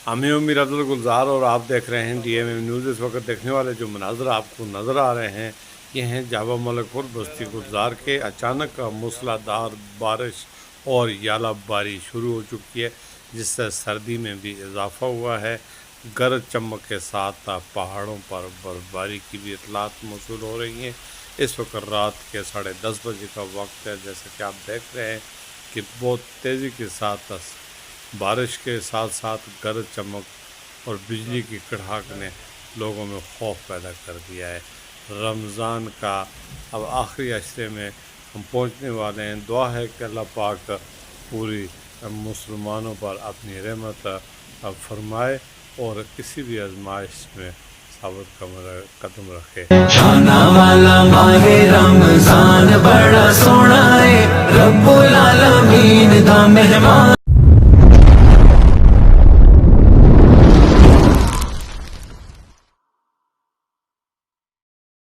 हमें उम्मीद अब्दुल गुलजार और आप देख रहे हैं DMM न्यूज़। इस वक्त देखने वाले जो मनाजर आपको नज़र आ रहे हैं ये हैं जावा मलकपुर बस्ती गुलजार के। अचानक मूसलाधार बारिश और यालाबारी शुरू हो चुकी है, जिससे सर्दी में भी इजाफा हुआ है। गरज चमक के साथ पहाड़ों पर बर्फबारी की भी इतलात मौसूल हो रही हैं। इस वक्त रात के 10:30 बजे का वक्त है। जैसा कि आप देख रहे हैं कि बहुत तेज़ी के साथ बारिश के साथ साथ गरज चमक और बिजली की कड़ाक ने लोगों में खौफ पैदा कर दिया है। रमज़ान का अब आखिरी अशरे में हम पहुंचने वाले हैं। दुआ है कि अल्लाह पाक पूरी मुसलमानों पर अपनी रहमत फरमाए और किसी भी आजमाइश में साबित कदम रखे। शाना वाला माहे रमजान बड़ा सोना है, रब्बुल आलमीन दा मेहमान।